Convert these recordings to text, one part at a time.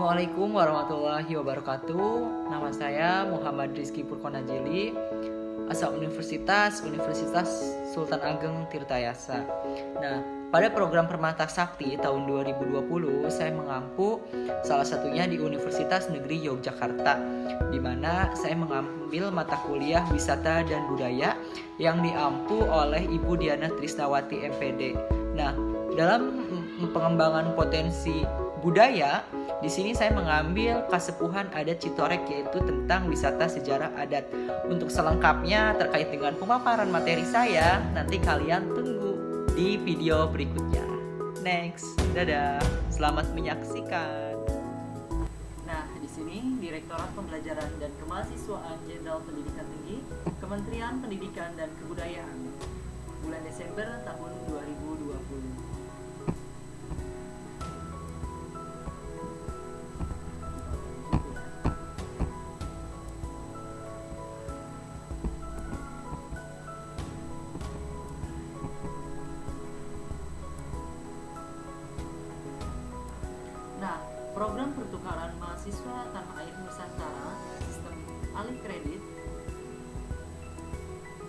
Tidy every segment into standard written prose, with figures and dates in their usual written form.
Assalamualaikum warahmatullahi wabarakatuh. Nama saya Muhammad Rizky Purkonajeli, asal Universitas Sultan Ageng Tirtayasa. Nah, pada program Permata Sakti tahun 2020, saya mengampu salah satunya di Universitas Negeri Yogyakarta, di mana saya mengambil mata kuliah Wisata dan Budaya yang diampu oleh Ibu Diana Trisnawati MPD. Nah, dalam pengembangan potensi budaya, di sini saya mengambil Kasepuhan Adat Citorek, yaitu tentang wisata sejarah adat. Untuk selengkapnya terkait dengan pemaparan materi saya, nanti kalian tunggu di video berikutnya. Next, dadah, selamat menyaksikan. Nah, di sini Direktorat Pembelajaran dan Kemahasiswaan Jenderal Pendidikan Tinggi, Kementerian Pendidikan dan Kebudayaan, bulan Desember tahun 2020. Nah, program pertukaran mahasiswa tanah air Nusantara sistem alih kredit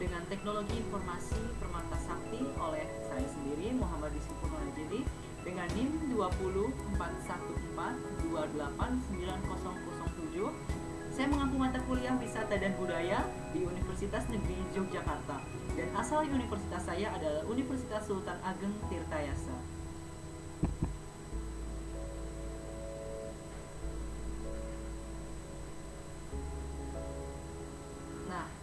dengan teknologi informasi Permata Sakti oleh saya sendiri Muhammad Rizky Purkonajeli dengan NIM 20414289007. Saya mengampu mata kuliah Wisata dan Budaya di Universitas Negeri Yogyakarta, dan asal universitas saya adalah Universitas Sultan Ageng Tirtayasa.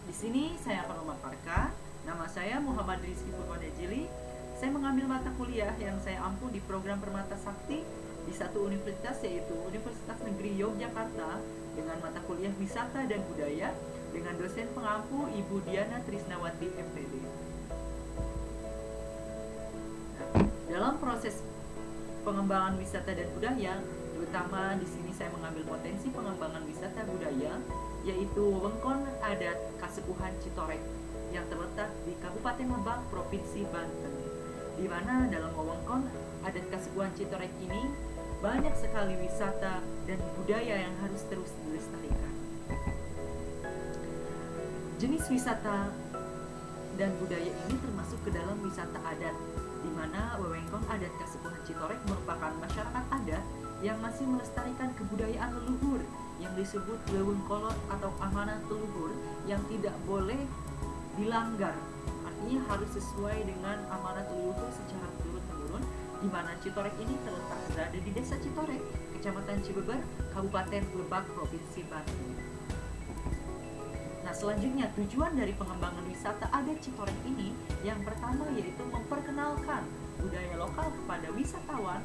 Di sini saya akan memaparkan. Nama saya Muhammad Rizky Purkonajeli. Saya mengambil mata kuliah yang saya ampu di program Permata Sakti di satu universitas, yaitu Universitas Negeri Yogyakarta, dengan mata kuliah Wisata dan Budaya dengan dosen pengampu Ibu Diana Trisnawati MPD. Nah, dalam proses pengembangan wisata dan budaya, terutama di sini saya mengambil potensi pengembangan wisata budaya, yaitu wewengkon adat Kasepuhan Citorek yang terletak di Kabupaten Lebak, Provinsi Banten, di mana dalam wewengkon adat Kasepuhan Citorek ini banyak sekali wisata dan budaya yang harus terus dilestarikan. Jenis wisata dan budaya ini termasuk ke dalam wisata adat, di mana wewengkon adat Kasepuhan Citorek merupakan masyarakat adat yang masih melestarikan kebudayaan leluhur yang disebut wewengkolot atau amanah leluhur yang tidak boleh dilanggar. Artinya harus sesuai dengan amanah leluhur secara turun-temurun, di mana Citorek ini terletak berada di Desa Citorek, Kecamatan Cibeber, Kabupaten Lebak, Provinsi Banten. Nah, selanjutnya tujuan dari pengembangan wisata adat Citorek ini yang pertama yaitu memperkenalkan budaya lokal kepada wisatawan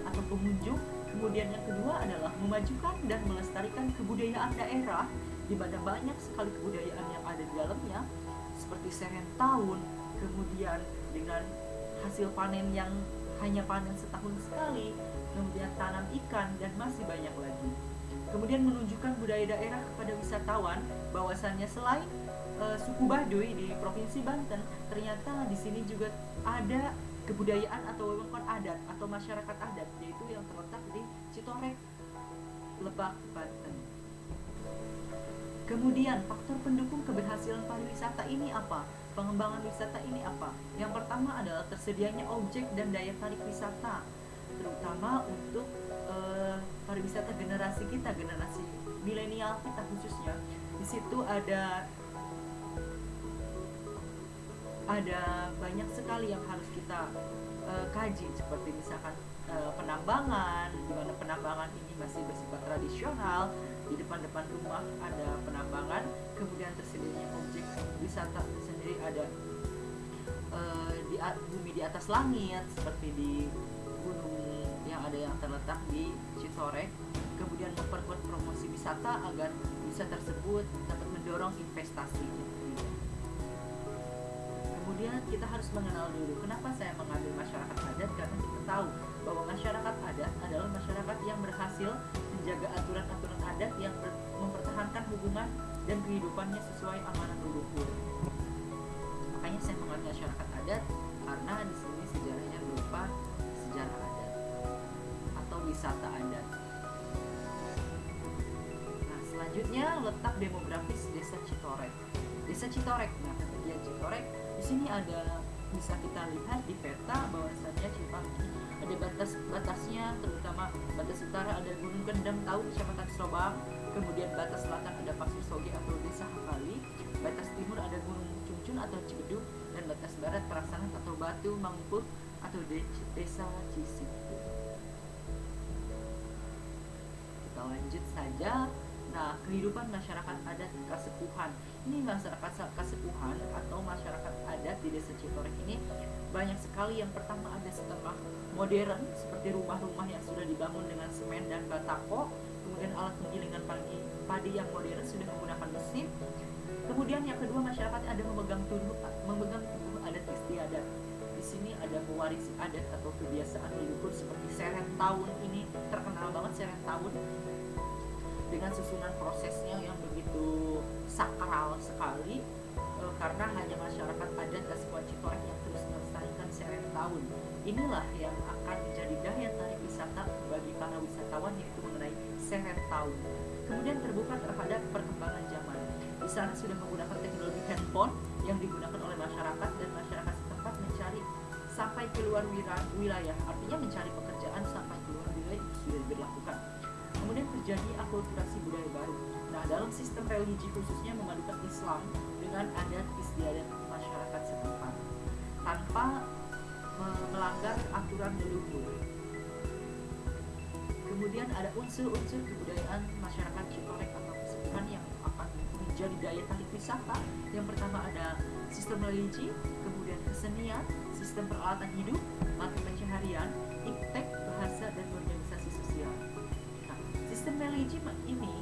atau pengunjung. Kemudian yang kedua adalah memajukan dan melestarikan kebudayaan daerah, di mana banyak sekali kebudayaan yang ada di dalamnya, seperti serentahun, kemudian dengan hasil panen yang hanya panen setahun sekali, kemudian tanam ikan, dan masih banyak lagi. Kemudian menunjukkan budaya daerah kepada wisatawan, bahwasannya selain suku Baduy di Provinsi Banten, ternyata di sini juga ada kebudayaan atau wewengkon adat atau masyarakat adat, yaitu yang terletak di Citorek, Lebak, Banten. Kemudian faktor pendukung keberhasilan pariwisata ini apa? Pengembangan wisata ini apa? Yang pertama adalah tersedianya objek dan daya tarik wisata, terutama untuk pariwisata generasi kita, generasi milenial kita khususnya. Di situ ada banyak sekali yang harus kita kaji, seperti misalkan penambangan, di mana penambangan ini masih bersifat tradisional. Di depan-depan rumah ada penambangan, kemudian tersedianya objek wisata sendiri ada di bumi di atas langit, seperti di gunung yang ada yang terletak di Citorek. Kemudian memperkuat promosi wisata agar wisata tersebut dapat mendorong investasi. Kemudian kita harus mengenal dulu kenapa saya mengambil masyarakat adat, karena kita tahu bahwa masyarakat adat adalah masyarakat yang berhasil menjaga aturan-aturan adat yang mempertahankan hubungan dan kehidupannya sesuai amanah leluhur. Makanya saya mengambil masyarakat adat karena di sini sejarahnya berupa sejarah adat atau wisata adat. letak demografis Desa Citorek. Desa Citorek, nah ketinggian Citorek di sini bisa kita lihat di peta bahwasannya Cipanggi ada batasnya, terutama batas utara ada Gunung Kendeng Tahu Kecamatan Slobang, kemudian batas selatan ada Pasir Soge atau Desa Hakali, batas timur ada Gunung Cuncun atau Cibeduk, dan batas barat Perasaan atau Batu Mangupur atau Desa Cisik. Kita lanjut saja. Nah, kehidupan masyarakat adat Kasepuhan. Ini masyarakat Kasepuhan atau masyarakat adat di Desa Citorek ini banyak sekali. Yang pertama ada setengah modern seperti rumah-rumah yang sudah dibangun dengan semen dan batako, kemudian alat penggilingan padi yang modern sudah menggunakan mesin. Kemudian yang kedua, masyarakat ada memegang teguh adat istiadat. Di sini ada mewarisi adat atau kebiasaan leluhur seperti seren tahun. Ini terkenal banget seren tahun dengan susunan prosesnya yang begitu sakral sekali, karena hanya masyarakat adat Kasepuhan Citorek yang terus melestarikan seren tahun. Inilah yang akan menjadi daya tarik wisata bagi para wisatawan, yaitu mengenai seren tahun. Kemudian terbuka terhadap perkembangan zaman. Di sana sudah menggunakan teknologi handphone yang digunakan oleh masyarakat, dan masyarakat setempat mencari sampai keluar wilayah, artinya mencari pekerjaan sampai keluar wilayah sudah diberlakukan. Kemudian terjadi akulturasi budaya baru. Nah, dalam sistem religi khususnya memadukan Islam dengan adat istiadat masyarakat setempat tanpa melanggar aturan leluhur. Kemudian ada unsur-unsur kebudayaan masyarakat Citorek atau Kasepuhan yang akan menjadi daya tarik wisata. Yang pertama ada sistem religi, kemudian kesenian, sistem peralatan hidup, mata pencaharian, iptek, bahasa, dan organisasi sosial. Sistem religi ini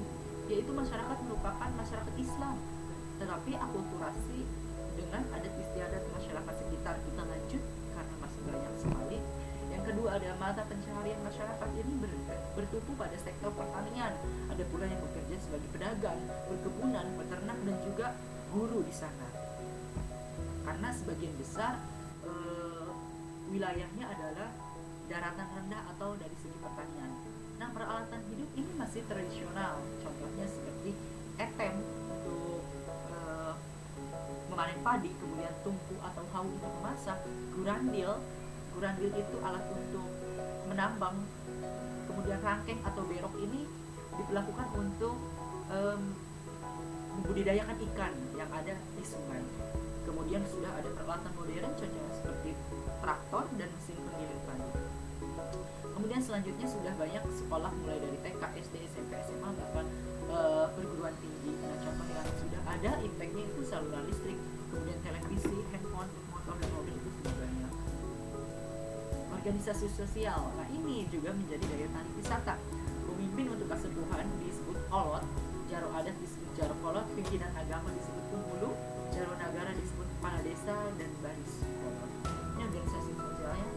yaitu masyarakat merupakan masyarakat Islam, tetapi akulturasi dengan adat istiadat masyarakat sekitar. Kita lanjut karena masih banyak sekali. Yang kedua ada mata pencaharian masyarakat ini bertumpu pada sektor pertanian. Ada pula yang bekerja sebagai pedagang, perkebunan, peternak, dan juga guru di sana. Karena sebagian besar wilayahnya adalah daratan rendah atau dari segi pertanian. Nah, peralatan hidup ini masih tradisional, contohnya seperti etem untuk memanen padi, kemudian tungku atau hawu untuk memasak, gurandil itu alat untuk menambang, kemudian rangkeng atau berok ini diperlakukan untuk membudidayakan ikan yang ada di sungai. Kemudian sudah ada peralatan modern contohnya seperti traktor dan mesin penggiling padi. Kemudian selanjutnya sudah banyak sekolah mulai dari TK, SD, SMP, SMA, bahkan perguruan tinggi. Nah, contoh yang sudah ada impactnya itu saluran listrik, kemudian televisi, handphone, motor, dan mobil itu sudah banyak. Organisasi sosial, nah ini juga menjadi daya tarik wisata. Pemimpin untuk Kasepuhan disebut Kolot, Jaro adat disebut Jaro Kolot, pimpinan agama disebut Penghulu, Jaro Nagara disebut Kepala Desa, dan Baris Kolot. Ini organisasi sosialnya.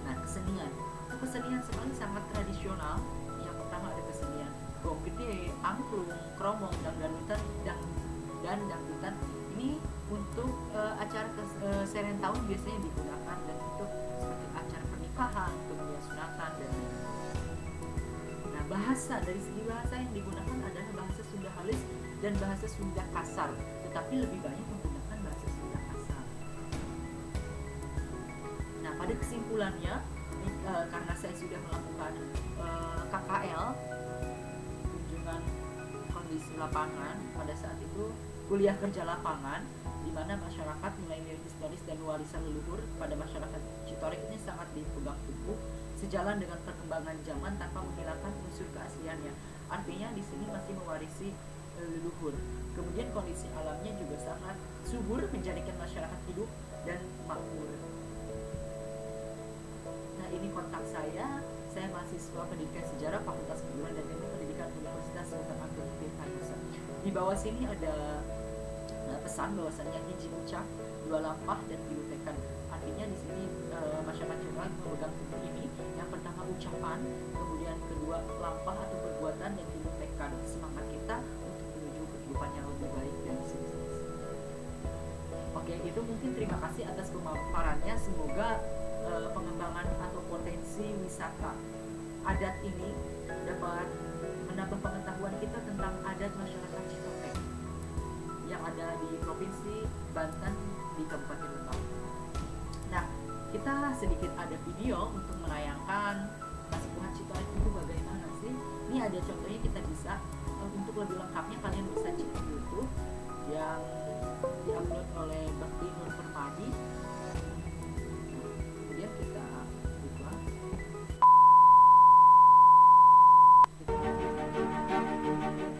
Nah, kesenian. Kesenian sekali sangat tradisional. Yang pertama ada kesenian gong gede, angklung, kromong, dangdutan, dan dangdutan. Ini untuk acara seren tahun biasanya digunakan, dan untuk seperti acara pernikahan, kemudian sunatan, dan nah, bahasa, dari segi bahasa yang digunakan adalah bahasa Sunda halus dan bahasa Sunda kasar, tetapi lebih banyak menggunakan bahasa Sunda kasar. Nah, pada kesimpulannya, karena saya sudah melakukan KKL, kunjungan kondisi lapangan, pada saat itu kuliah kerja lapangan, di mana masyarakat nilai-nilai historis dan warisan leluhur pada masyarakat Citorek ini sangat dipegang teguh sejalan dengan perkembangan zaman tanpa menghilangkan unsur keasliannya. Artinya di sini masih mewarisi leluhur. Kemudian kondisi alamnya juga sangat subur, menjadikan masyarakat hidup dan makmur. Nah, ini kontak saya mahasiswa pendidikan sejarah Fakultas Keguruan dan Ilmu Pendidikan Universitas Sultan Agung Tirtanusa. Di bawah sini ada pesan bahwasannya hiji ucap, dua lampah, dan tilu tekad. Artinya di sini masyarakat Citorek memegang teguh ini. Yang pertama ucapan, kemudian kedua lampah atau perbuatan, dan tilu tekad, semangat kita untuk menuju kehidupan yang lebih baik dan sukses. Oke, itu mungkin terima kasih atas pemaparannya. Semoga pengembangan atau potensi wisata adat ini dapat menambah pengetahuan kita tentang adat masyarakat Citotek yang ada di Provinsi Banten di Kabupaten Lebak. Nah, kita sedikit ada video untuk menayangkan Kasepuhan Citorek itu bagaimana sih. Ini ada contohnya, kita bisa untuk lebih lengkapnya kalian bisa cek di YouTube yang diupload oleh Bakti Nur Permadi. Kemudian kita buka.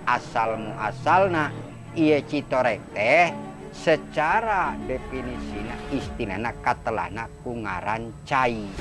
Asal muasalna ieu Citorek teh secara definisina istilahna katelahna ku ngaran cai.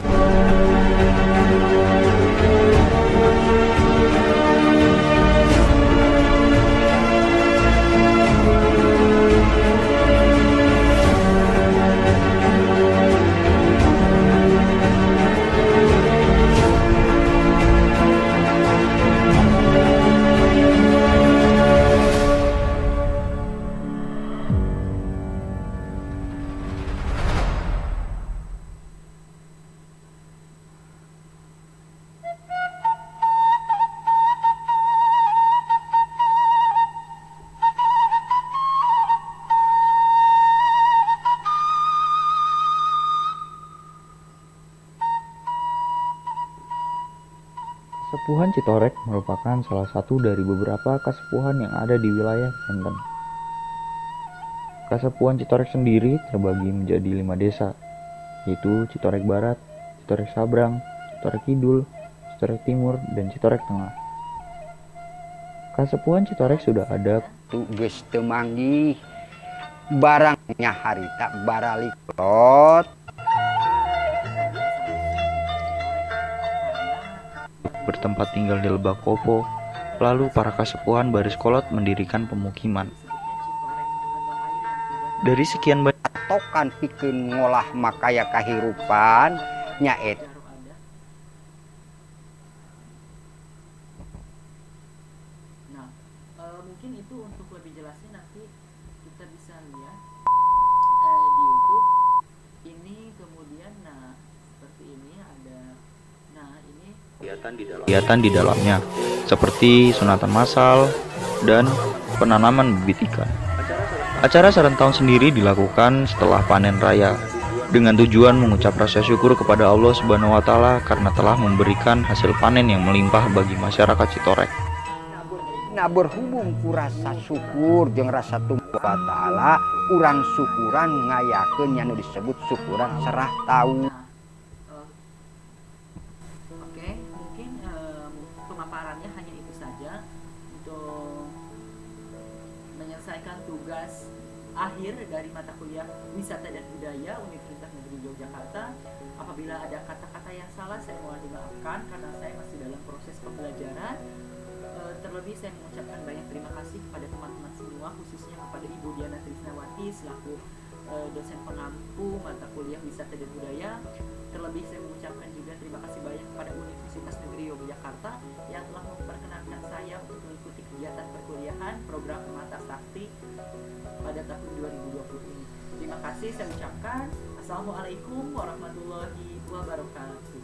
Kasepuhan Citorek merupakan salah satu dari beberapa kasepuhan yang ada di wilayah Banten. Kasepuhan Citorek sendiri terbagi menjadi 5 desa, yaitu Citorek Barat, Citorek Sabrang, Citorek Kidul, Citorek Timur, dan Citorek Tengah. Kasepuhan Citorek sudah ada Geus teu manggih barangnya harita baraliklot. bertempat tinggal di Lebak Kopo. Lalu para kasepuhan baris kolot mendirikan pemukiman. Dari sekian banyak Tokan pikeun ngolah makaya kahirupan nyaeta Nah, mungkin itu untuk lebih jelasnya nanti kita bisa lihat di YouTube ini. Kemudian seperti ini ada, ini kegiatan di dalamnya, seperti sunatan massal dan penanaman bibit ikan. Acara serentakun sendiri dilakukan setelah panen raya, dengan tujuan mengucap rasa syukur kepada Allah Subhanahu wa Ta'ala karena telah memberikan hasil panen yang melimpah bagi masyarakat Citorek. nah berhubung ku rasa syukur jeung rasa tumpu wa ta'ala, urang syukuran ngayakeun nya nu disebut syukuran serah tahu. Oke, mungkin pemaparannya hanya itu saja untuk menyelesaikan tugas akhir dari mata kuliah Wisata dan Budaya Universitas Negeri Yogyakarta. Apabila ada kata-kata yang salah, saya mohon dimaafkan karena saya masih dalam proses pembelajaran. Terlebih saya mengucapkan banyak terima kasih kepada teman-teman semua, khususnya kepada Ibu Diana Trisnawati selaku dosen pengampu mata kuliah Wisata dan Budaya. Terlebih saya mengucapkan juga terima kasih banyak kepada Universitas Negeri Yogyakarta yang telah memperkenankan saya untuk mengikuti kegiatan perkuliahan program Permata Sakti pada tahun 2020 ini. Terima kasih saya ucapkan. Assalamualaikum warahmatullahi wabarakatuh.